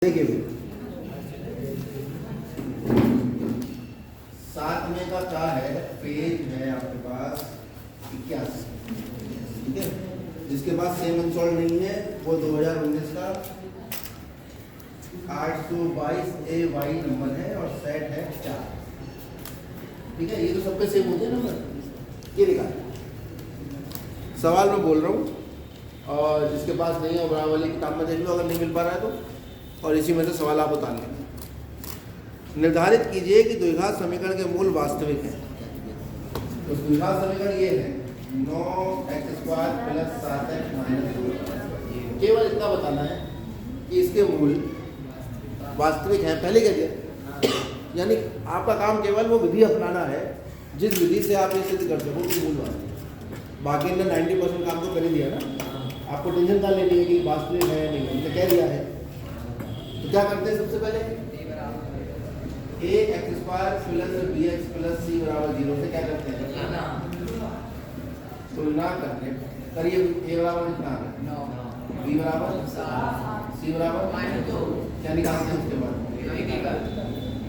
देखिए 7वें का क्या है, पेज है आपके पास 81, ठीक है। जिसके पास सेम अनसॉल्व नहीं है वो 2019 का 822 AY नंबर है और सेट है 4, ठीक है। ये तो सबके सेम होते हैं नंबर, ये निकाल सवाल मैं बोल रहा हूँ और जिसके पास नहीं है बराबर वाली किताब में देख लो अगर नहीं मिल पा रहा है तो, और इसी में से सवाल आप उतार लेंगे। निर्धारित कीजिए कि द्विघात समीकरण के मूल वास्तविक हैं। तो द्विघात समीकरण ये है 9x² + 7x - 2। केवल इतना बताना है कि इसके मूल वास्तविक हैं, पहले कह दिया। यानी आपका काम केवल वो विधि अपनाना है जिस विधि से आप ये सिद्ध कर सको कि मूल वास्तविक। बाकी ने 90% काम तो कर ही दिया ना, आपको टेंशन कहाँ लेनी है कि वास्तविक है या नहीं, हमने कह दिया है। तो क्या करते हैं सबसे पहले ax² + bx + c = 0 से क्या करते हैं तुलना करते हैं। करिए a बराबर कितना है 9, b बराबर 7, c बराबर -2। क्या निकालते हैं उसके बाद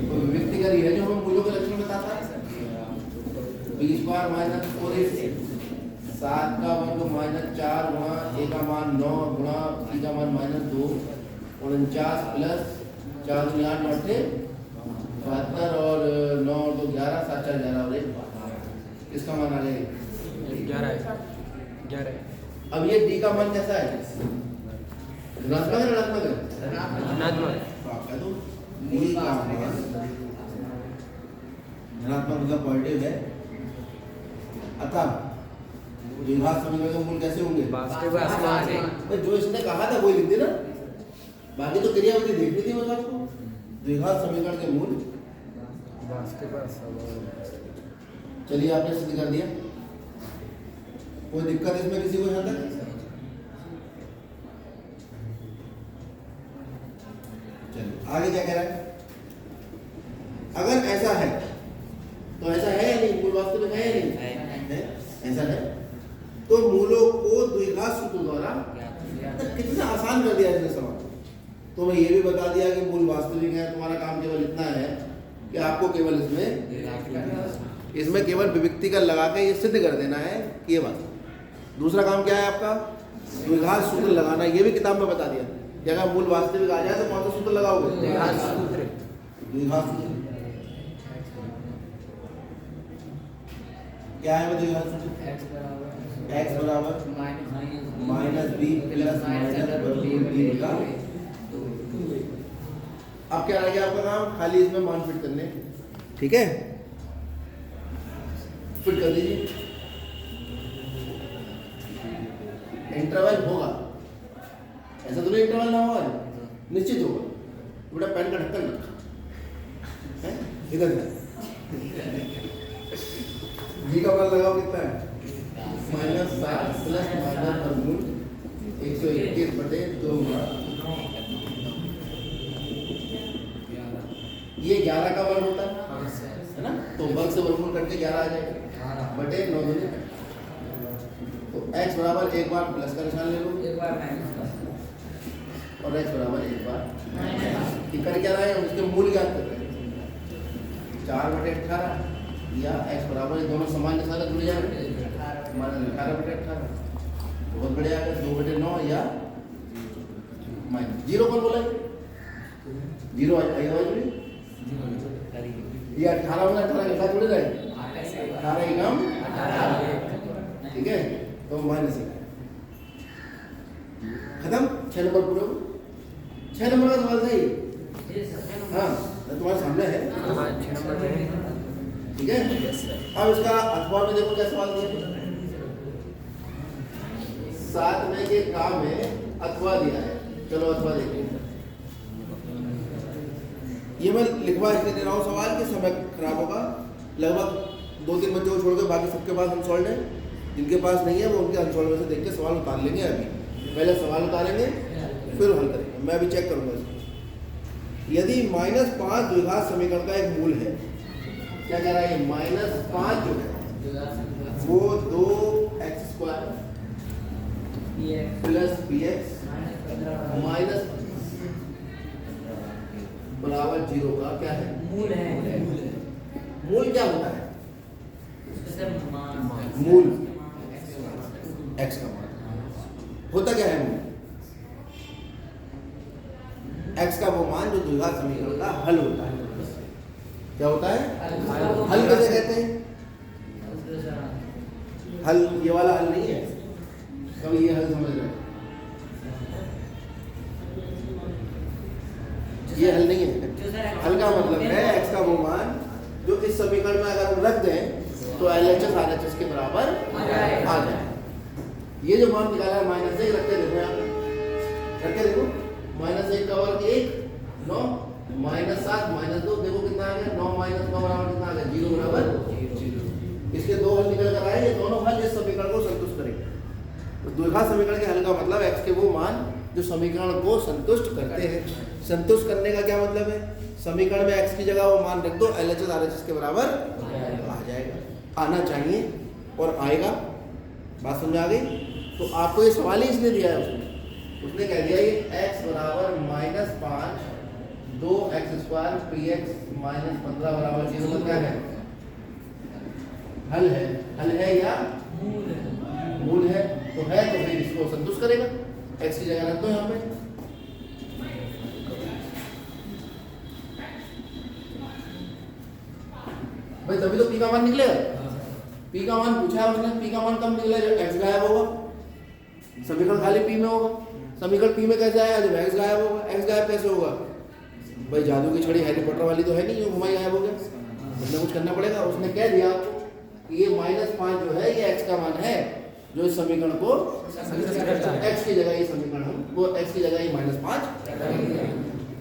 तो विभक्ति करी है जो हमें मूलों के लक्षण बताता है। b² - 4ac 7 का वर्ग -4 गुणा a का मान 9 गुणा c का मान -2 49 प्लस 4 दूनी 8 9 थे 72 और 9 और 2 11 7 4 11 और 1 इसका मान आ गया 11। अब ये d का मान कैसा है, ऋणात्मक है ऋणात्मक है ऋणात्मक। तो आप कह दो d का मान ऋणात्मक मतलब पॉजिटिव है। अतः द्विघात समीकरण के मूल कैसे होंगे वास्तविक। जो इसने कहा था वही लिख देना, बाकी तो क्रियाविधि देखनी थी बस आपको। द्विघात समीकरण के मूल चलिए आपने सिद्ध कर दिया। कोई दिक्कत इसमें किसी को यहाँ तक? चलिए आगे क्या कह रहा है। अगर ऐसा है तो ऐसा है या नहीं, मूल वास्तविक है या नहीं है? ऐसा है तो मूलों को द्विघात सूत्र द्वारा कितना आसान कर दिया इसने सवाल। तो मैं ये भी बता दिया कि मूल वास्तविक है। तुम्हारा काम केवल इतना है कि आपको केवल इसमें केवल विभक्ति का लगा के ये सिद्ध कर देना है कि ये बात। दूसरा काम क्या है आपका, द्विघात सूत्र लगाना। ये भी किताब में बता दिया कि अगर मूल वास्तविक आ जाए तो कौन सा सूत्र लगाओगे, द्विघात सूत्र। क्या है द्विघात सूत्र? x बराबर -b + -b का। अब क्या रह गया आपका काम, खाली इसमें मान फिट करने, ठीक है। फिट कर दीजिए। इंटरवल होगा, ऐसा तो नहीं इंटरवल ना होगा, निश्चित होगा। बेटा पेन का ढक्कन रखा है इधर है। जी का मान लगाओ कितना है -7 + -वर्गमूल 121/2। ये 11 का वर्ग होता है ना, तो वर्ग से वर्गमूल करके 11 आ जाएगा बटे 9 दूनी। तो x बराबर एक बार प्लस का निशान ले लो, एक बार माइनस, और x बराबर एक बार माइनस। कर क्या रहा है, उसके मूल ज्ञात कर रहे हैं 4/18 या x बराबर दोनों समान निशान जुड़ जाएंगे 18/18। बहुत बढ़िया है 2/9 या माइनस 0 कौन बोला 0 आई ये 18 में 18 के साथ जुड़े रहे 18 एकम 18, ठीक है। तो माइनस खत्म। 6 नंबर पूरे 6 नंबर का सवाल सही। हाँ तुम्हारे सामने है 6 नंबर में, ठीक है। अब इसका अथवा में देखो क्या सवाल दिया। 7वें के काम में अथवा दिया है, चलो अथवा देखिए। ये मैं लिखवा इसलिए दे रहा हूँ सवाल कि समय खराब होगा। लगभग 2-3 बच्चों को छोड़ के बाकी सबके पास अनसॉल्व है। जिनके पास नहीं है वो उनके अनसॉल्व में से देख के सवाल उतार लेंगे। अभी पहले सवाल उतारेंगे फिर हल करेंगे। मैं अभी चेक करूँगा इसको। यदि -5 द्विघात समीकरण का एक मूल है, क्या कह रहा है, -5 जो है वो 2x² + bx - बराबर 0 का क्या है? मूल है। मूल क्या होता है? मूल x का मान होता क्या है? मूल x का वो मान जो द्विघात समीकरण का हल होता है। क्या होता है? हल किसे कहते हैं? हल ये वाला हल नहीं है, कभी ये हल समझ लो, ये हल नहीं है। हल का मतलब है x का वो मान जो इस समीकरण में अगर हम रख दें तो LHS RHS के बराबर आ जाए। ये जो मान निकाला है -1 रख के देखो, यहाँ रख के देखो, -1 का वर्ग 1 9 -7 -2 देखो कितना आ गया, 9 - 9 बराबर कितना आ गया? 0 बराबर 0। इसके दो हल निकल कर आए, ये दोनों हल इस समीकरण को संतुष्ट करेंगे। तो द्विघात समीकरण के हल का मतलब x के वो मान जो समीकरण को संतुष्ट करते हैं। संतुष्ट करने का क्या मतलब है? समीकरण में x की जगह वो मान रख दो, LHS RHS के बराबर आ जाएगा, आना चाहिए और आएगा। बात समझ आ गई? तो आपको ये सवाल ही इसलिए दिया है, उसने कह दिया ये x बराबर -5 2x² px -15 बराबर 0 का क्या है? हल है। हल है या मूल है? तो है तो फिर इसको संतुष्ट करेगा। x की जगह रख दो यहाँ पे, भाई तभी तो p का मान निकलेगा। p का मान पूछा है उसने, p का मान कब निकलेगा? जब x गायब होगा, समीकरण खाली p में होगा। समीकरण p में कैसे आएगा? जब x गायब होगा। x गायब कैसे होगा? भाई जादू की छड़ी हैरी पॉटर वाली तो है नहीं जो घुमाई गायब हो गया, उसने कुछ करना पड़ेगा। उसने कह दिया आपको कि ये -5 जो है ये x का मान है जो इस समीकरण को x की जगह ये समीकरण हम वो x की जगह ये -5,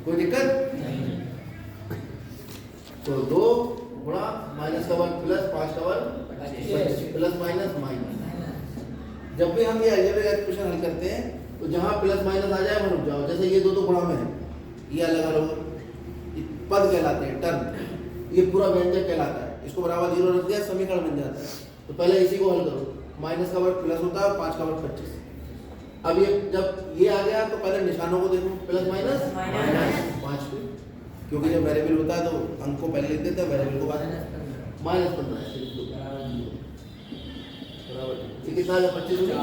कोई दिक्कत? तो 2 गुणा माइनस का वर्ग प्लस 5 का वर्ग प्लस माइनस माइनस। जब भी हम ये अलजेब्रिक एक्सप्रेशन हल करते हैं तो जहां प्लस माइनस आ जाए वहां रुक जाओ। जैसे ये दो गुणा में है, ये अलग अलग पद कहलाते हैं, टर्म, ये पूरा व्यंजक कहलाता है। इसको बराबर 0 रख दिया, समीकरण बन जाता है। तो पहले इसी को हल करो, माइनस का वर्ग प्लस होता है, 5 का वर्ग 25। अब ये जब ये आ गया तो पहले निशानों को देखो, प्लस माइनस 5 पे, क्योंकि जब वेरिएबल होता है तो अंक को पहले लिख देते हैं, वेरिएबल को बाद -15 ये कितना आ गया? 25 -15।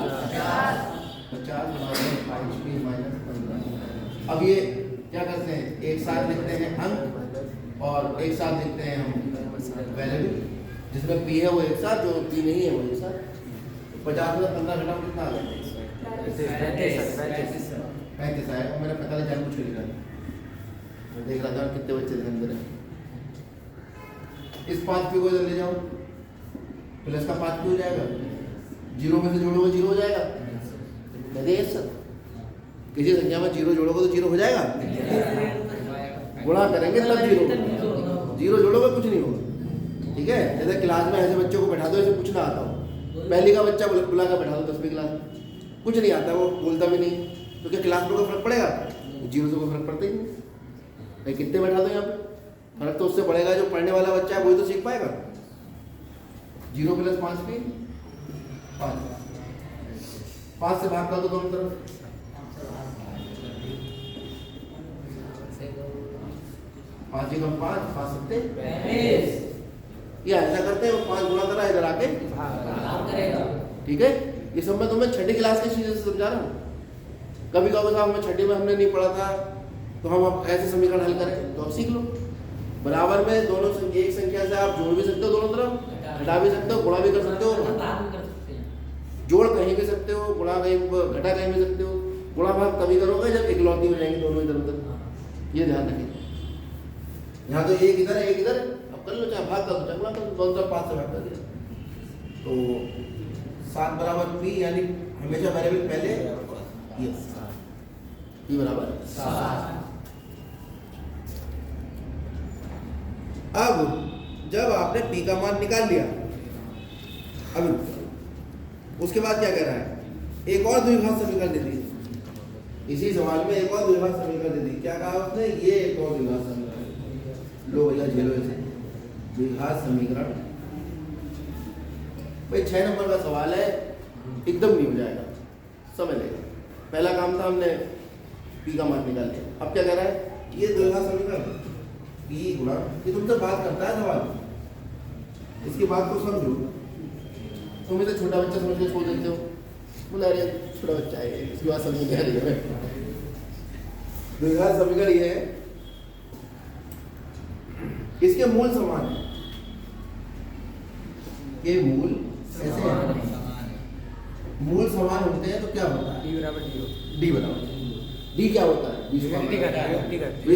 अब ये क्या करते हैं? एक साथ लिखते हैं अंक और एक साथ लिखते हैं हम वेरिएबल, जिसमें p है वो एक साथ, जो p नहीं है वो एक साथ। 50 में 15 घटाओ कितना आ गया? 35 आएगा। मैंने 45 जान कुछ लिखा, मैं देख रहा था कितने बच्चे ध्यान दे रहे हैं। इस 5 p को इधर ले जाओ, प्लस का 5 p हो जाएगा, 0 में से जोड़ोगे 0 हो जाएगा। सर किसी संख्या में 0 जोड़ोगे तो 0 हो जाएगा, गुणा करेंगे तब 0 जोड़ोगे कुछ नहीं होगा। ठीक है, जैसे क्लास में ऐसे बच्चों को बैठा दो, ऐसे कुछ ना आता हो, पहली का बच्चा बुला कर बैठा दो 10वीं क्लास में, कुछ नहीं आता, वो बोलता भी नहीं, तो क्या क्लास में कोई फर्क पड़ेगा? 0 से कोई फर्क पड़ता ही नहीं। कितने बैठा दो यहाँ पे, फर्क तो उससे पड़ेगा जो पढ़ने वाला बच्चा है, वही तो सीख पाएगा। 0 + 5 p 5 से भाग कर दो दोनों तरफ, 5 × 5 5 7 ये ऐसा करते हैं, 5 गुणा करा इधर आके भाग करेगा। ठीक है, ये सब मैं तुम्हें छठी क्लास की चीजें समझा रहा हूँ। कभी कभी साहब हमें छठी में हमने नहीं पढ़ा था तो हम अब ऐसे समीकरण हल करें, तो अब सीख लो। बराबर में दोनों एक संख्या से आप जोड़ भी सकते हो, दोनों तरफ घटा भी सकते हो, गुणा भी कर सकते हो, जोड़ कहीं भी सकते हो, गुणा कहीं, घटा कहीं भी सकते हो। गुणा भाग तभी करोगे जब इकलौती हो जाएंगे दोनों इधर उधर, ये ध्यान रखें। यहाँ तो एक इधर है एक इधर, अब कर लो, चाहे भाग कर दो चाहे गुणा कर दो, दोनों तरफ 5 से भाग कर दिया। तो 7 बराबर p, यानी हमेशा वेरिएबल पहले ये बराबर 7। अब जब आपने p का मान निकाल लिया, अब उसके बाद क्या कह रहा है? एक और द्विघात समीकरण दे दी, इसी सवाल में एक और द्विघात समीकरण दे दी। क्या कहा उसने? ये एक और द्विघात समीकरण, लो भैया झेलो इसे, द्विघात समीकरण। भाई 6 नंबर का सवाल है, एकदम नहीं हो जाएगा, समय लेगा। पहला काम था हमने p का मान निकाल लिया, अब क्या कह रहा है? ये द्विघात समीकरण पी गुणा, ये तुमसे बात करता है सवाल, इसकी बात को समझो। तुम इसे छोटा बच्चा समझ के छोड़ देते हो, बोला अरे छोटा बच्चा है इसकी बात समझ नहीं आ रही है। द्विघात समीकरण ये है, इसके मूल समान है, के मूल ऐसे हैं, मूल समान होते हैं तो क्या होता है, डी बराबर जीरो। डी बराबर, डी क्या होता है, बीज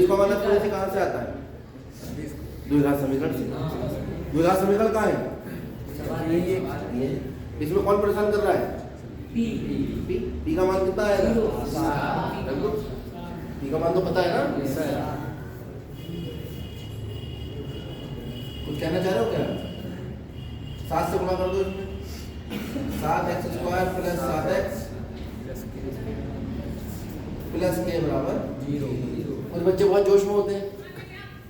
का मान थोड़े से कहाँ से आता है, द्विघात समीकरण से। द्विघात समीकरण कहाँ है, ये इसमें कौन परेशान कर रहा है, पी। पी, पी का मान कितना आएगा, पी का मान तो पता है ना। कुछ कहना चाह रहे हो क्या, 7 से गुणा कर दो इसमें, 7x square plus 7x plus के बराबर जीरो। और बच्चे बहुत जोश में होते हैं,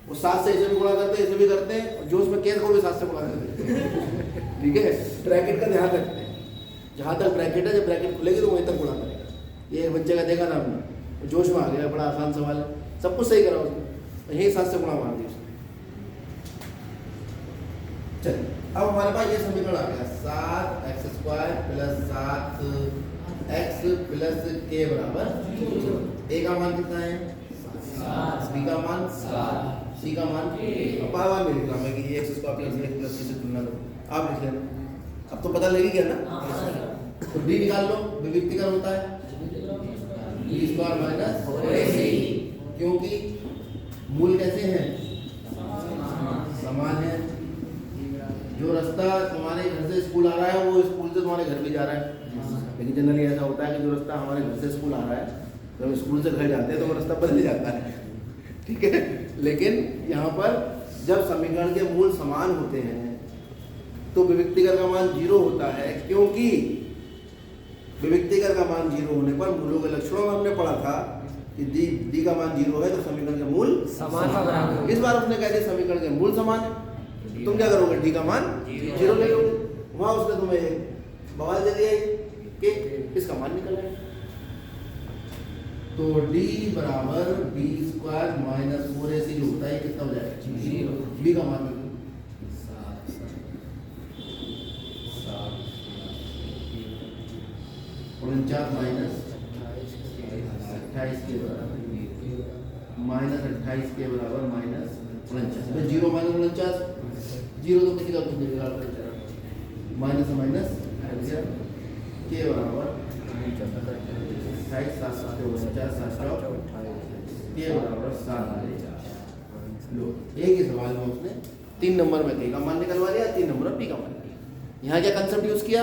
वो 7 से इसे भी गुणा करते हैं, इसे भी करते हैं, और जोश में केस को भी 7 से गुणा करते हैं। ठीक है, ब्रैकेट का ध्यान रखते हैं, जहाँ तक ब्रैकेट है, जब ब्रैकेट खुलेगी तो वहीं तक गुणा करेगा। ये एक बच्चे का देखा ना हमने, जोश में आ गया, बड़ा आसान सवाल है, सब कुछ सही करा उसने, यही 7 से गुणा मार दी उसने। चलिए अब हमारे पास ये समीकरण आ गया, 7x square plus 7x plus के बराबर, ए का मान कितना है, बी का मान, सी का मान, अब बार बार नहीं लिख रहा मैं कि X square plus X plus C से तुलना करो, आप लिख लेना, अब तो पता लगी क्या ना। तो डी निकाल लो, विविक्तीकरण होता है बी स्क्वायर माइनस सी, क्योंकि मूल कैसे हैं, समान है। जो रास्ता तुम्हारे घर से स्कूल आ रहा है वो स्कूल से तुम्हारे घर भी जा रहा है, लेकिन जनरली ऐसा होता है कि जो रास्ता हमारे घर से स्कूल आ रहा है, जब हम स्कूल से घर जाते हैं तो वो रास्ता बदल जाता है, ठीक है। लेकिन यहाँ पर जब समीकरण के मूल समान होते हैं तो विविक्तीकर का मान 0 होता है, क्योंकि विविक्तीकर का मान 0 होने पर मूलों के लक्षणों में हमने पढ़ा था कि डी का मान 0 है तो समीकरण के मूल समान। इस बार उसने कह दिया समीकरण के मूल समान है, तुम क्या करोगे, डी का मान 0 ले लोगे, वहां उसने तुम्हें बवाल दे दिया कि इसका मान निकल आएगा। तो डी बराबर बी स्क्वायर माइनस 4ac जो होता है कितना हो जाएगा, 0। बी का मान 49 माइनस 28 के बराबर, माइनस 28 के बराबर माइनस 49, 0 माइनस 49, 0 तो किसी का कुछ नहीं बिगाड़ सकता, माइनस माइनस के बराबर 28 7 7 49 7 के बराबर 7। लो एक ही सवाल में उसने 3 नंबर में के का मान निकलवा लिया, 3 नंबर में पी का मान निकला। यहाँ क्या कंसेप्ट यूज किया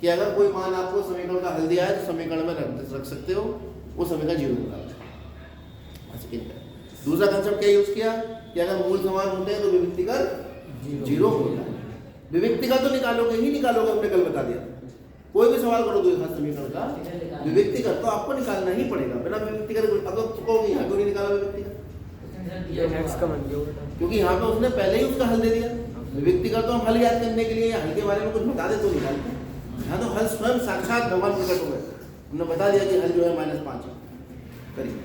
कि अगर कोई मान आपको समीकरण का हल दिया है तो समीकरण में रख सकते हो, वो समीकरण 0 होगा। दूसरा कंसेप्ट क्या यूज किया कि अगर मूल समान होते हैं तो विविक्तीकर 0 होता है। विविक्तीकर तो निकालोगे ही निकालोगे, हमने कल बता दिया। कोई भी सवाल करो द्विघात समीकरण का विविक्तीकर तो आपको निकालना ही पड़ेगा, बिना विविक्तीकर अब तो कहोगे यहाँ क्यों नहीं निकाला विविक्तीकर, क्योंकि यहाँ पे उसने पहले ही उसका हल दे दिया। विविक्तीकर तो हम हल याद करने के लिए या हल के बारे में कुछ बता दे तो निकालते हैं, यहाँ तो हल स्वयं साक्षात भगवान प्रकट हो गए, उन्होंने बता दिया कि हल जो है -5 है। करिए